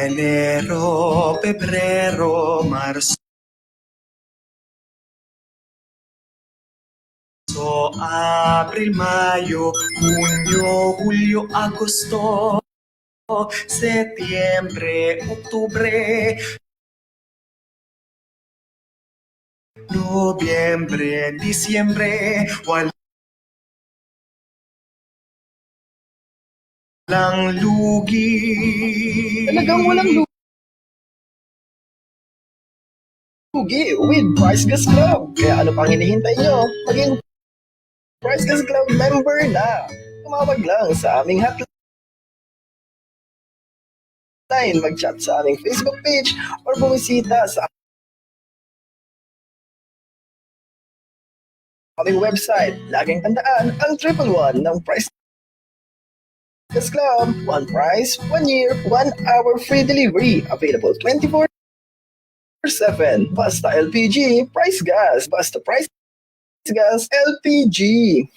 Enero, Pebrero, Marzo, Abril, Mayo, Junio, Julio, Agosto, Septiembre, Octubre, Noviembre, Diciembre, walang lugi. Talagang walang lugi with Price Gas Club. Kaya ano pang hinihintay nyo? Maging Price Gas Club member na. Tumawag lang sa aming hotline, mag-chat sa aming Facebook page or bumisita sa aming website. Laging tandaan ang 111 ng Price Gas Club. One price, 1 year, 1 hour free delivery. Available 24/7. Basta LPG, Price Gas. Basta Price Gas, LPG.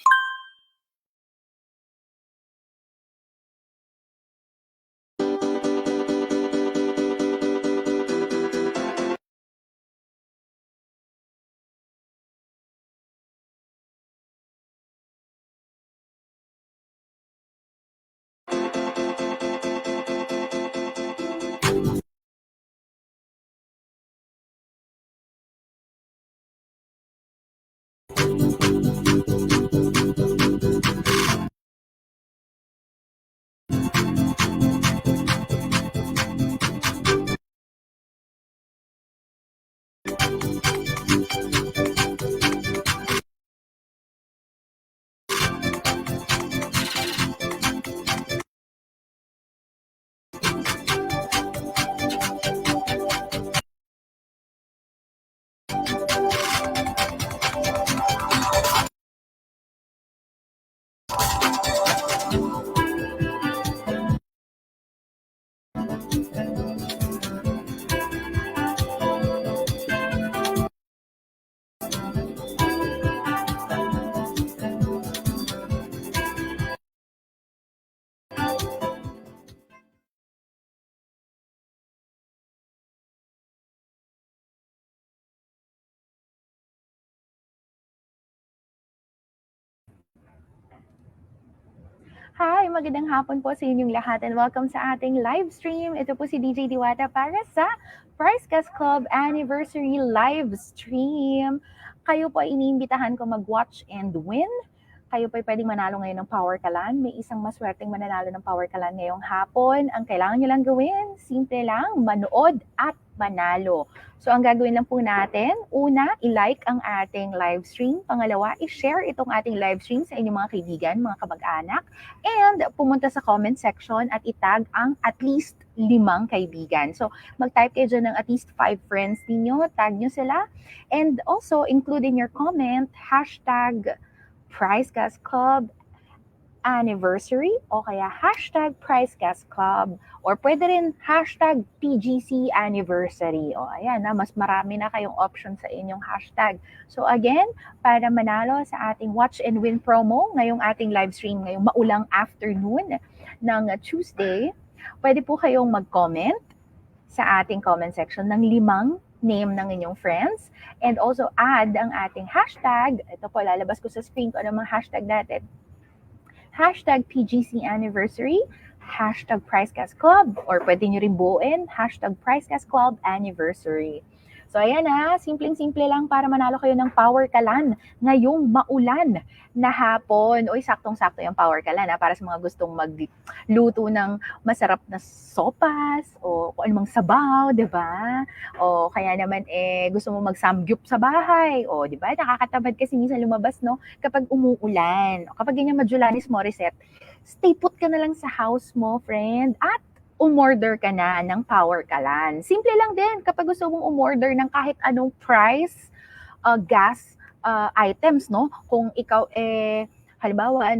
Hi, magandang hapon po sa inyong lahat and welcome sa ating live stream. Ito po si DJ Diwata para sa Price Gas Club Anniversary Live Stream. Kayo po ay iniimbitahan ko mag-watch and win. Kayo po ay pwedeng manalo ngayon ng Power Kalan. May isang maswerteng mananalo ng Power Kalan ngayong hapon. Ang kailangan nyo lang gawin, simple lang, manood at manalo. So ang gagawin lang po natin, una, i-like ang ating live stream. Pangalawa, i-share itong ating live stream sa inyong mga kaibigan, mga kamag-anak. And pumunta sa comment section at itag ang at least 5 kaibigan. So mag-type kayo dyan ng at least 5 friends ninyo, tag nyo sila. And also, include in your comment, hashtag Price Gas Club Anniversary o kaya hashtag Price Gas Club or pwede rin hashtag PGC Anniversary. O ayan na, mas marami na kayong option sa inyong hashtag. So again, para manalo sa ating Watch and Win promo ngayong ating live stream ngayong maulang afternoon ng Tuesday, pwede po kayong mag-comment sa ating comment section ng 5 name ng inyong friends and also add ang ating hashtag. Ito po, lalabas ko sa screen ko ano mga hashtag natin. Hashtag PGC Anniversary, hashtag Price Gas Club, or pwede nyo rin buuin, hashtag Price Gas Club Anniversary. So ayan na, simpleng-simple lang para manalo kayo ng Power Kalan ngayong maulan na hapon. Uy, saktong-sakto yung Power Kalan para sa mga gustong magluto ng masarap na sopas o kung anumang sabaw, di ba? O kaya naman gusto mo mag-samgyup sa bahay. O di ba? Nakakatamad kasi minsan lumabas no kapag umuulan. O kapag ganyan Majulanis Morissette, stay put ka na lang sa house mo, friend. At umorder ka na ng Power Kalan. Simple lang din kapag gusto mong umorder ng kahit anong price, gas items, no? Kung ikaw halimbawa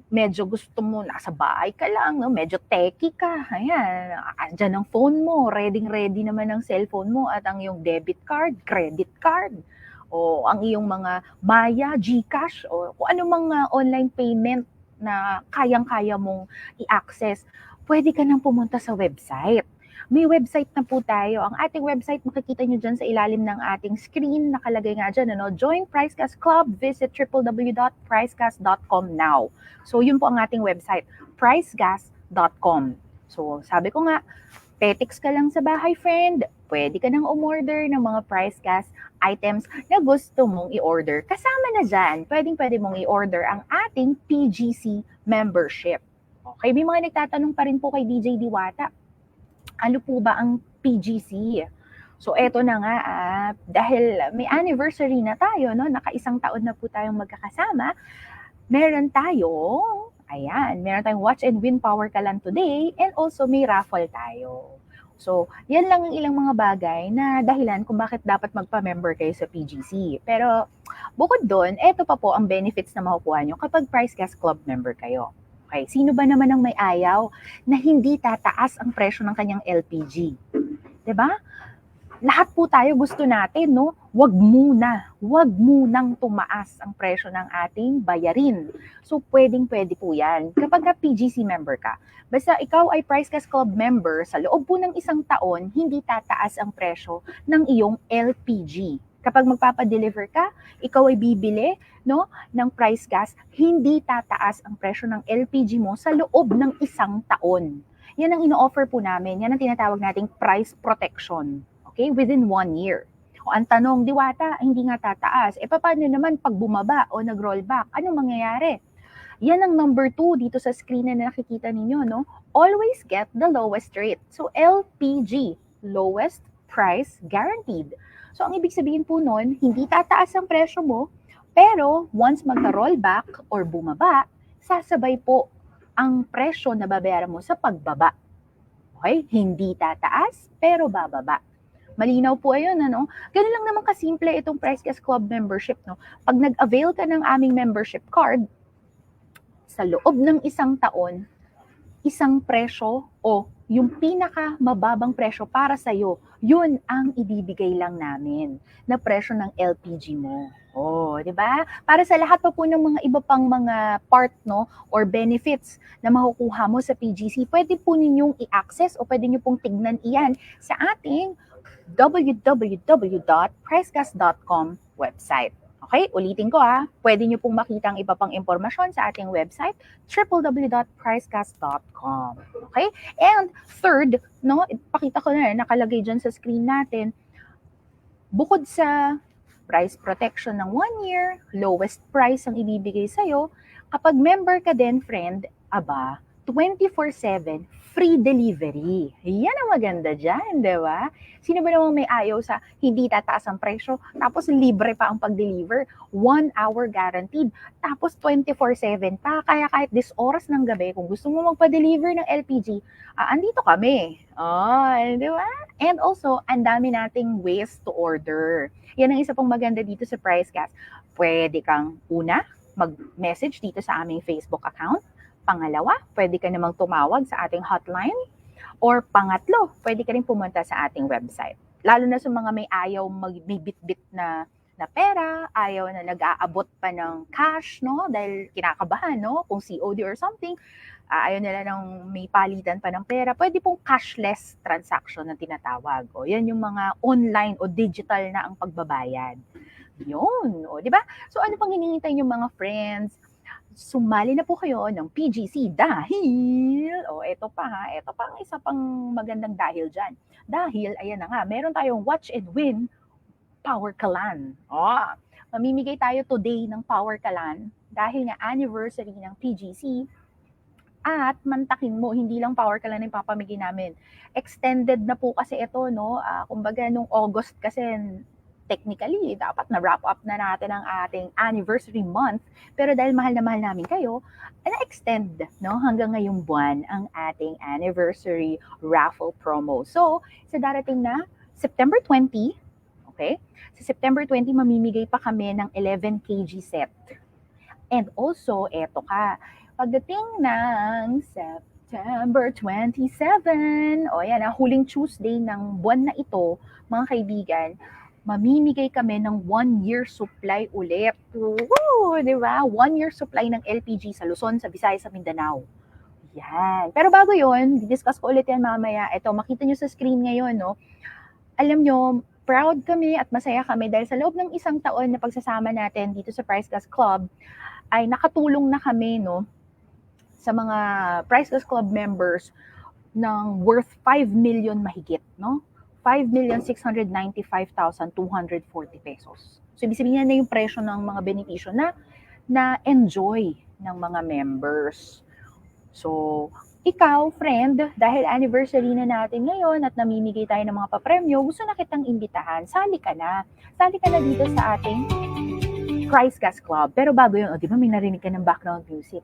medyo gusto mo nasa bahay ka lang, no? Medyo techie ka. Ayan, andyan ang phone mo, ready naman ang cellphone mo at ang iyong debit card, credit card, o ang iyong mga Maya, GCash, o kung anong mga online payment na kayang-kaya mong i-access. pwede ka nang pumunta sa website. May website na po tayo. Ang ating website, makikita nyo dyan sa ilalim ng ating screen. Nakalagay nga dyan, Join Pricecast Club. Visit www.pricecast.com now. So, yun po ang ating website, pricecast.com. So, sabi ko nga, petics ka lang sa bahay, friend. Pwede ka nang umorder ng mga Pricecast items na gusto mong i-order. Kasama na dyan, pwede mong i-order ang ating PGC membership. Okay, may mga nagtatanong pa rin po kay DJ Diwata. Ano po ba ang PGC? So, eto na nga, dahil may anniversary na tayo, naka-isang taon na po tayong magkakasama, meron tayong Watch and Win Power Kalan today, and also may raffle tayo. So, yan lang ang ilang mga bagay na dahilan kung bakit dapat magpa-member kayo sa PGC. Pero, bukod doon, eto pa po ang benefits na makukuha nyo kapag Pricecast Club member kayo. Okay, sino ba naman ang may ayaw na hindi tataas ang presyo ng kanyang LPG? 'Di ba? Lahat po tayo gusto natin, Wag munang tumaas ang presyo ng ating bayarin. So, pwede po yan. Kapag PGC member ka, basta ikaw ay Pricecast Club member, sa loob po ng isang taon, hindi tataas ang presyo ng iyong LPG. Kapag magpapadeliver ka, ikaw ay bibili ng Pricecast, hindi tataas ang presyo ng LPG mo sa loob ng isang taon. Yan ang ino-offer po namin. Yan ang tinatawag nating price protection. Okay? Within 1 year. O ang tanong, Diwata, hindi nga tataas. Paano naman pag bumaba o nag-rollback? Anong mangyayari? Yan ang number 2 dito sa screen na nakikita ninyo, Always get the lowest rate. So, LPG, lowest price guaranteed. So, ang ibig sabihin po nun, hindi tataas ang presyo mo, pero once magka-rollback or bumaba, sasabay po ang presyo na babayaran mo sa pagbaba. Okay? Hindi tataas, pero bababa. Malinaw po ayun, Ganun lang naman kasimple itong Pricecast Club membership, Pag nag-avail ka ng aming membership card, sa loob ng isang taon, isang presyo o yung pinaka mababang presyo para sa'yo, yun ang ibibigay lang namin na presyo ng LPG mo. Di ba? Para sa lahat pa po ng mga iba pang mga part, or benefits na makukuha mo sa PGC, pwede po ninyong i-access o pwede nyo pong tignan iyan sa ating www.pricecast.com website. Okay, ulitin ko pwede nyo pong makita ang iba pang impormasyon sa ating website, www.pricecast.com. Okay? And third, ipakita ko na nakalagay dyan sa screen natin, bukod sa price protection ng 1 year, lowest price ang ibibigay sa'yo, kapag member ka din, friend, 24/7 free delivery. Yan ang maganda dyan, di ba? Sino ba namang may ayaw sa hindi tataas ang presyo, tapos libre pa ang pag-deliver, 1 hour guaranteed, tapos 24/7 pa, kaya kahit 10 oras ng gabi, kung gusto mo magpa-deliver ng LPG, andito kami. Di ba? And also, ang dami nating ways to order. Yan ang isa pong maganda dito sa Pricecast. Pwede kang mag-message dito sa aming Facebook account. Pangalawa, pwede ka namang tumawag sa ating hotline. Or pangatlo, pwede ka rin pumunta sa ating website. Lalo na sa mga may ayaw may bit-bit na pera, ayaw na nag-aabot pa ng cash, dahil kinakabahan, kung COD or something, ayaw nila ng may palitan pa ng pera, pwede pong cashless transaction na tinatawag. Yan yung mga online o digital na ang pagbabayad. Yun, di ba? So ano pang hinihintay yung mga friends? Sumali na po kayo ng PGC dahil, ito pa ang isa pang magandang dahil dyan. Dahil, ayan na nga, meron tayong Watch and Win Power Kalan. Mamimigay tayo today ng Power Kalan dahil nga anniversary ng PGC. At mantakin mo, hindi lang Power Kalan yung papamigay namin. Extended na po kasi ito, kumbaga nung August kasi, technically, dapat na-wrap up na natin ang ating anniversary month. Pero dahil mahal na mahal namin kayo, na-extend hanggang ngayong buwan ang ating anniversary raffle promo. So, sa darating na September 20, okay? Sa September 20, mamimigay pa kami ng 11 kg set. And also, eto pagdating ng September 27, yan, huling Tuesday ng buwan na ito, mga kaibigan, mamimigay kami ng 1-year supply ulit. Woo! Di ba? 1-year supply ng LPG sa Luzon, sa Visayas, sa Mindanao. Yan. Pero bago yun, discuss ko ulit yan mamaya. Ito, makita nyo sa screen ngayon, no? Alam nyo, proud kami at masaya kami dahil sa loob ng isang taon na pagsasama natin dito sa Price Gas Club, ay nakatulong na kami, no, sa mga Price Gas Club members ng worth 5 million mahigit, no? 5,695,240 pesos. So, ibig sabihin na yung presyo ng mga benepisyo na enjoy ng mga members. So, ikaw, friend, dahil anniversary na natin ngayon at namimigay tayo ng mga papremyo, gusto na kitang imbitahan. Sali ka na. Sali ka na dito sa ating Price Gas Club. Pero bago yun, di ba may narinig ka ng background music?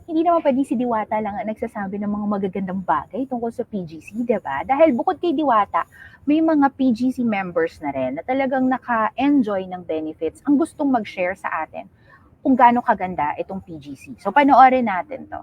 Hindi naman pwede si Diwata lang ang nagsasabi ng mga magagandang bagay tungkol sa PGC, di ba? Dahil bukod kay Diwata, may mga PGC members na rin na talagang naka-enjoy ng benefits ang gustong mag-share sa atin kung gaano kaganda itong PGC. So, panoorin natin to.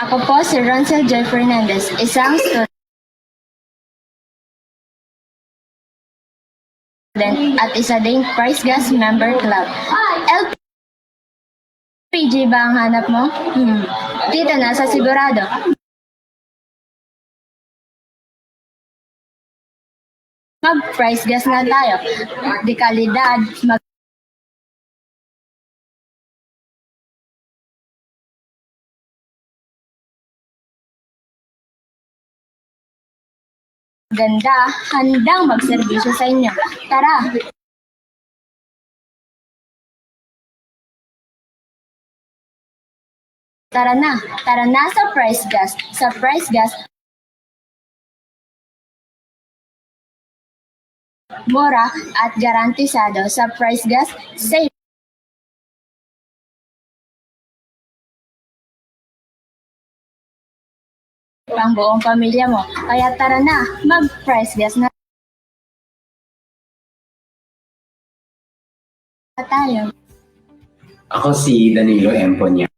Ako po si Ronsel Joy Fernandez, isang student at isa ding Price Gas Member Club. LPG ba ang hanap mo? Dito na sa sigurado. Mag-price gas na tayo. Di kalidad, ganda, handang magserbisyo sa inyo. Tara! Tara na sa Price Gas. Sa Price Gas, mura at garantisado. Sa Price Gas, safe. Pang buong pamilya mo. Kaya tara na, mag-Price Gas na tayo. Ako si Danilo Emponia.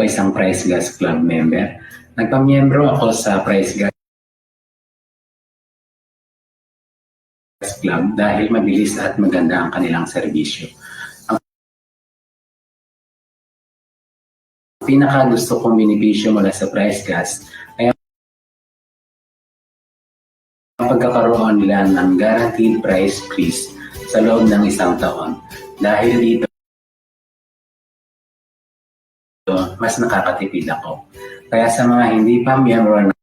Isang Price Gas Club member. Nagpamiyembro ako sa Price Gas Club dahil mabilis at maganda ang kanilang serbisyo. Ang pinaka gusto kong benepisyo mula sa Price Gas ay ang pagkakaroon nila ng guaranteed price increase sa loob ng isang taon. Dahil dito, mas nakakatipid ako. Kaya sa mga hindi pa miyembro ng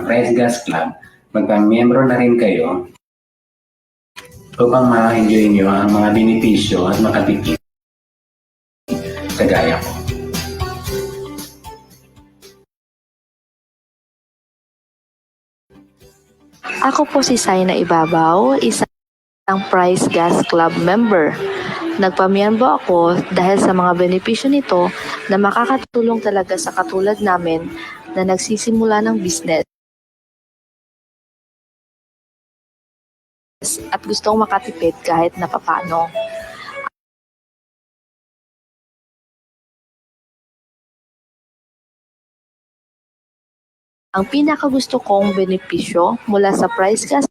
Price Gas Club, magpamiyembro na rin kayo upang ma-enjoy nyo ang mga benepisyo at makatipid kagaya ko. Ako po si Saina Ibabaw, isang Price Gas Club member. Nagpamiyembro ako dahil sa mga benepisyo nito na makakatulong talaga sa katulad namin na nagsisimula ng business at gustong makatipid kahit na papano. Ang pinakagusto kong benepisyo mula sa Price Gas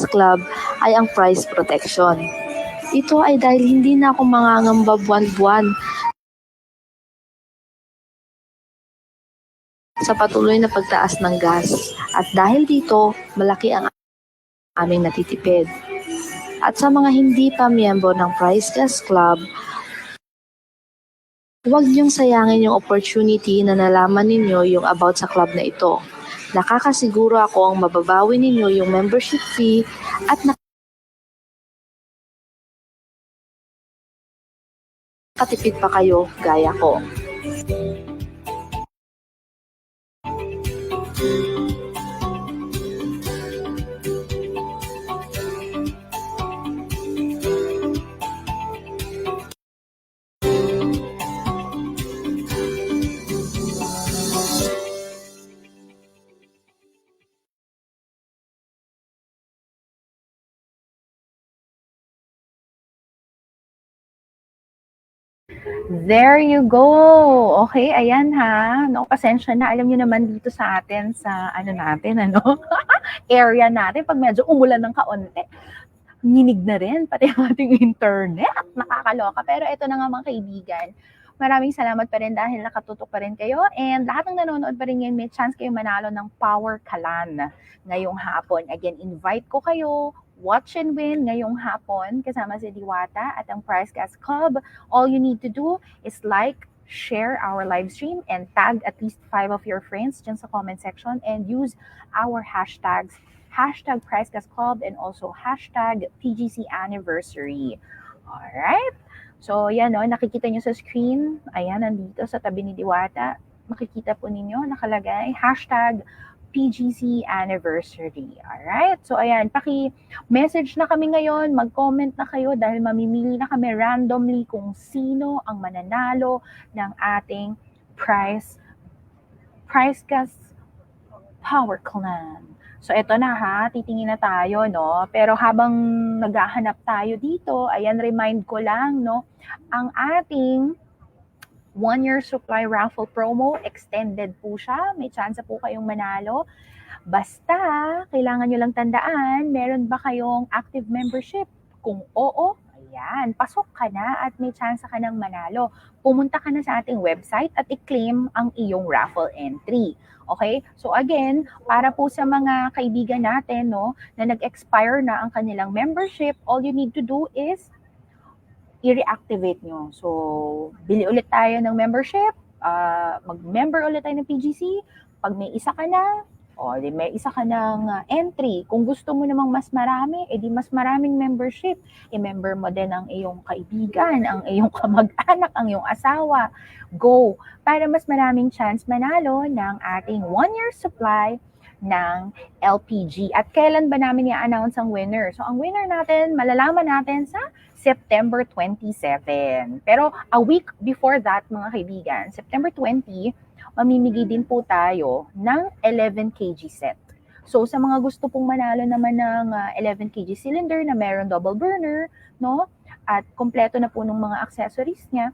Club ay ang price protection. Ito ay dahil hindi na ako mangangamba buwan-buwan sa patuloy na pagtaas ng gas at dahil dito malaki ang aming natitipid. At sa mga hindi pa miyembro ng Price Gas Club, huwag niyong sayangin yung opportunity na nalaman ninyo yung about sa club na ito. Nakakasiguro ako ang mababawi ninyo yung membership fee at makakatipid pa kayo gaya ko. There you go. Okay, ayan ha. No, pasensya na. Alam niyo naman dito sa atin, sa ano natin, ano, area natin, pag medyo umulan ng kaunti, nginig na rin, pati ang ating internet. Nakakaloka. Pero ito na nga mga kaibigan. Maraming salamat pa rin dahil nakatutok pa rin kayo. And lahat ng nanonood pa rin ngayon, may chance kayo manalo ng Power Kalan ngayong hapon. Again, invite ko kayo. Watch and win ngayong hapon kasama si Diwata at ang Price Gas Club. All you need to do is like, share our live stream, and tag at least 5 of your friends dyan sa comment section, and use our hashtags, hashtag Price Gas Club and also hashtag PGC Anniversary. Alright? So, yan o, nakikita nyo sa screen. Ayan, nandito sa tabi ni Diwata. Makikita po ninyo, nakalagay, hashtag PGC Anniversary. Alright? So, ayan, paki-message na kami ngayon, mag-comment na kayo dahil mamimili na kami randomly kung sino ang mananalo ng ating Price Gas Power Clan. So, eto na ha, titingin na tayo, no? Pero habang naghahanap tayo dito, ayan, remind ko lang, no? Ang ating 1-year supply raffle promo, extended po siya. May chance po kayong manalo. Basta, kailangan nyo lang tandaan, meron ba kayong active membership? Kung oo, ayan, pasok ka na at may chance ka ng manalo. Pumunta ka na sa ating website at i-claim ang iyong raffle entry. Okay? So again, para po sa mga kaibigan natin, no, na nag-expire na ang kanilang membership, all you need to do is i-reactivate nyo. So, bili ulit tayo ng membership, mag-member ulit tayo ng PGC. Pag may isa ka na, o may isa ka ng entry, kung gusto mo namang mas marami, edi mas maraming membership. I-member mo din ang iyong kaibigan, ang iyong kamag-anak, ang iyong asawa. Go! Para mas maraming chance manalo ng ating 1-year supply ng LPG. At kailan ba namin i-announce ang winner? So, ang winner natin, malalaman natin sa September 27. Pero a week before that, mga kaibigan, September 20, mamimigay din po tayo ng 11 kg set. So, sa mga gusto pong manalo naman ng 11 kg cylinder na meron double burner, no? At kompleto na po ng mga accessories niya,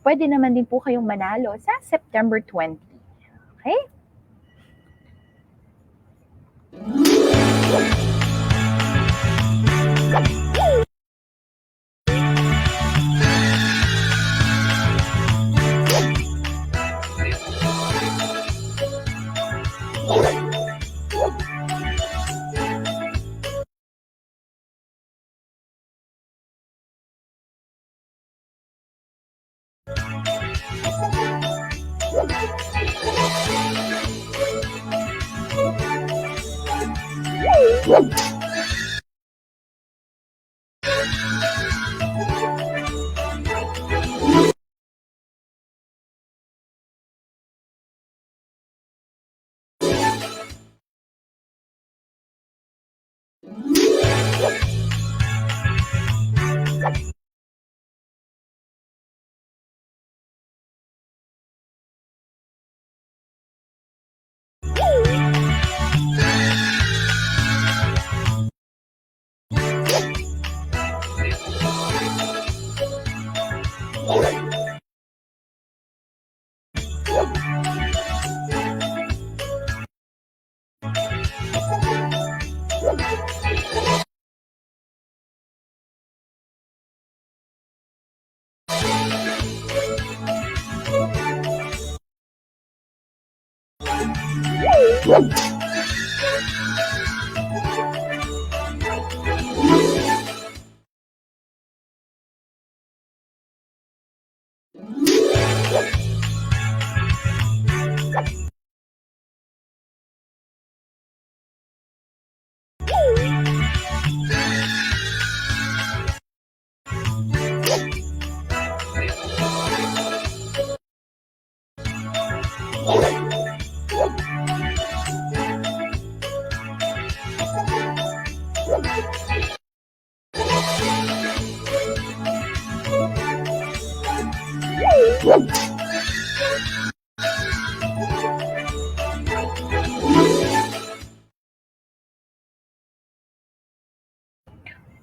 pwede naman din po kayong manalo sa September 20. Okay?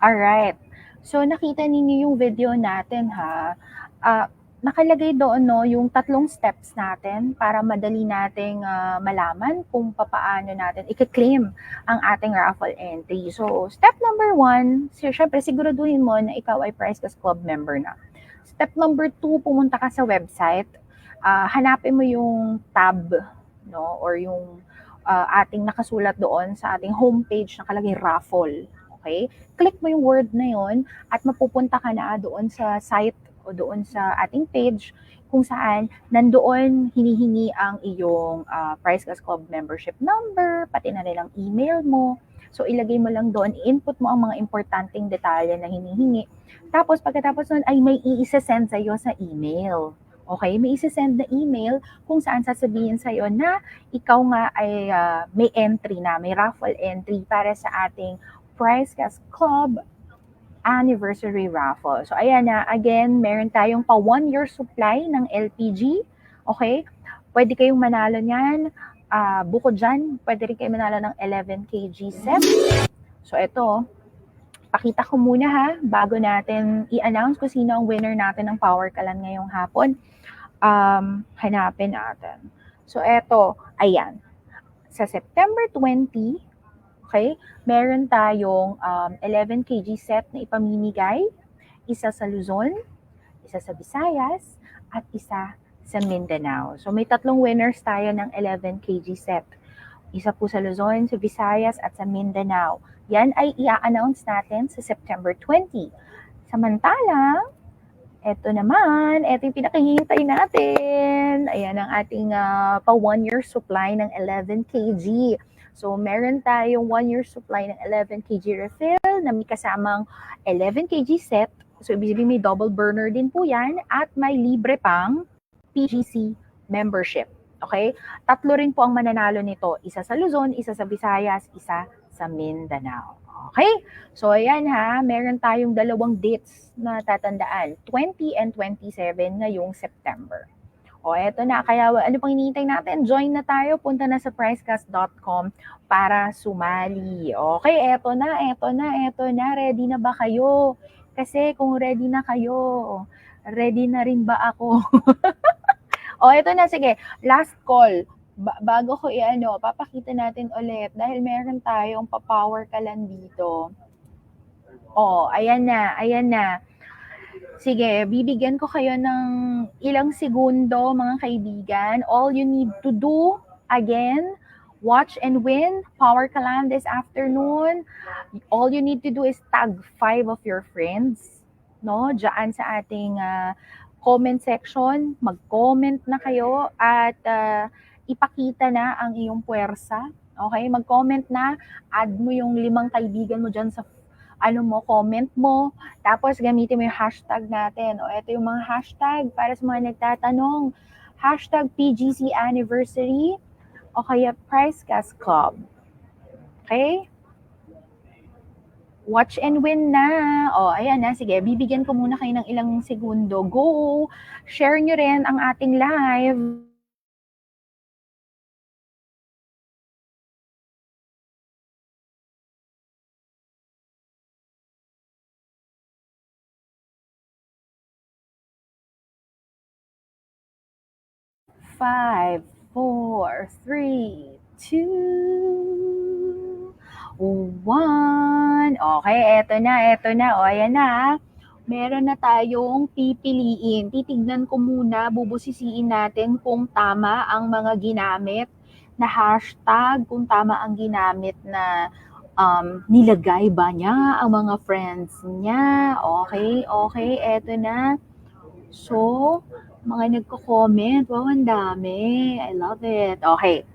Alright. So, nakita ninyo yung video natin ha. Nakalagay doon no, yung 3 steps natin para madali nating malaman kung papaano natin i-claim ang ating raffle entry. So, step number 1, syempre siguraduhin mo na ikaw ay Price Gas Club member na. Step number 2, pumunta ka sa website. Hanapin mo yung tab, no, or yung ating nakasulat doon sa ating homepage nakalagay raffle. Okay? Click mo yung word na yon at mapupunta ka na doon sa site o doon sa ating page kung saan nandoon hinihingi ang iyong Price Gas Club membership number, pati na rin ang email mo. So, ilagay mo lang doon, input mo ang mga importanteng detalye na hinihingi. Tapos, pagkatapos nun ay may i-send sa'yo sa email. Okay? May i-send na email kung saan sasabihin sa'yo na ikaw nga ay may entry na, may raffle entry para sa ating Price Gas Club anniversary raffle. So, ayan na. Again, meron tayong pa 1-year supply ng LPG. Okay? Pwede kayong manalo niyan. Bukod dyan, pwede rin kayo manalo ng 11 kg set. So, ito. Pakita ko muna ha, bago natin i-announce kung sino ang winner natin ng Power Kalan ngayong hapon. Hanapin natin. So, ito. Ayan. Sa September 20, okay, meron tayong 11 kg set na ipamimigay, isa sa Luzon, isa sa Visayas, at isa sa Mindanao. So may 3 winners tayo ng 11 kg set. Isa po sa Luzon, sa Visayas, at sa Mindanao. Yan ay i-announce natin sa September 20. Samantalang, eto naman, eto yung pinakahihintay natin. Ayan ang ating pa 1-year supply ng 11 kg. So, meron tayong 1-year supply ng 11 kg refill na may kasamang 11 kg set. So, ibig sabihin may double burner din po yan at may libre pang PGC membership. Okay? 3 rin po ang mananalo nito. Isa sa Luzon, isa sa Visayas, isa sa Mindanao. Okay? So, ayan ha. Meron tayong 2 dates na tatandaan. 20 and 27 ngayong September. O, eto na. Kaya ano pang hinihintay natin? Join na tayo. Punta na sa pricecast.com para sumali. Okay, eto na. Ready na ba kayo? Kasi kung ready na kayo, ready na rin ba ako? O, eto na. Sige, last call. Bago ko papakita natin ulit dahil meron tayong pa-power kalan dito. O, ayan na. Sige, bibigyan ko kayo ng ilang segundo, mga kaibigan. All you need to do, again, watch and win Power Kalan this afternoon. All you need to do is tag 5 of your friends, no? Diyan sa ating comment section, mag-comment na kayo at ipakita na ang iyong puwersa. Okay? Mag-comment na, add mo yung 5 kaibigan mo dyan sa comment mo, tapos gamitin mo yung hashtag natin. O, ito yung mga hashtag para sa mga nagtatanong. Hashtag PGC Anniversary o kaya Price Gas Club. Okay? Watch and win na. O, ayan na. Sige, bibigyan ko muna kayo ng ilang segundo. Go! Share nyo rin ang ating live. Five, 4, 3, 2, 1. Okay, eto na. O, ayan na. Meron na tayong pipiliin. Titignan ko muna, bubusisiin natin kung tama ang mga ginamit na hashtag, kung tama ang ginamit na nilagay ba niya ang mga friends niya. Okay, eto na. So, mga nagko-comment. Wow, ang dami. I love it. Okay.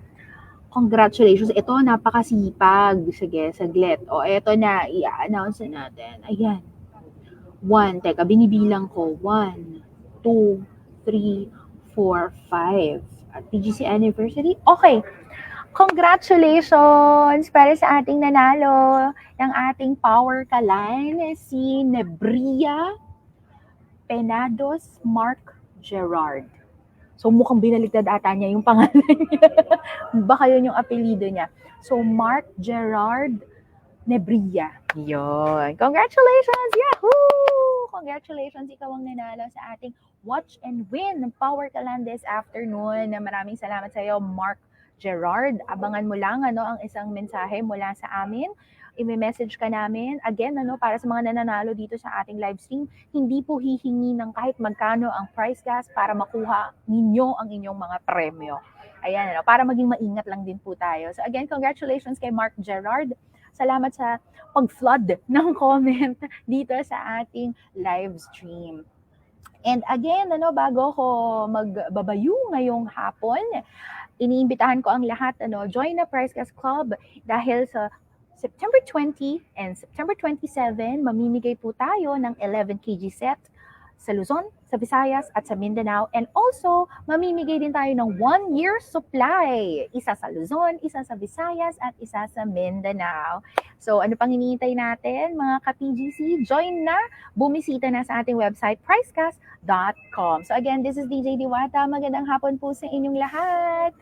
Congratulations. Ito, napakasipag. Sige, saglit. O, ito na. I-announce natin. Ayan. 1. Teka, binibilang ko. 1, 2, 3, 4, 5. At PGC Anniversary. Okay. Congratulations para sa ating nanalo ng ating Power Kalan, si Nebria Penados Mark Gerard. So, mukhang binaligtad ata niya yung pangalan niya. Baka yun yung apelido niya. So, Mark Gerard Nebria. Yun. Congratulations! Yahoo! Congratulations! Ikaw ang nanalo sa ating Watch and Win ng Power ka lang this afternoon. Maraming salamat sa iyo, Mark Gerard. Abangan mo lang ang isang mensahe mula sa amin. I-message ka namin. Again, para sa mga nananalo dito sa ating live stream, hindi po hihingi ng kahit magkano ang prize gas para makuha ninyo ang inyong mga premyo. Ayan, para maging maingat lang din po tayo. So again, congratulations kay Mark Gerard. Salamat sa pag-flood ng comment dito sa ating live stream. And again, bago ko magbabayu ngayong hapon, iniimbitahan ko ang lahat, join na Price Gas Club dahil sa September 20 and September 27, mamimigay po tayo ng 11 kg set sa Luzon, sa Visayas at sa Mindanao. And also, mamimigay din tayo ng 1-year supply. Isa sa Luzon, isa sa Visayas, at isa sa Mindanao. So, ano pang hinihintay natin, mga ka-PGC? Join na! Bumisita na sa ating website, pricecast.com. So again, this is DJ Diwata. Magandang hapon po sa inyong lahat.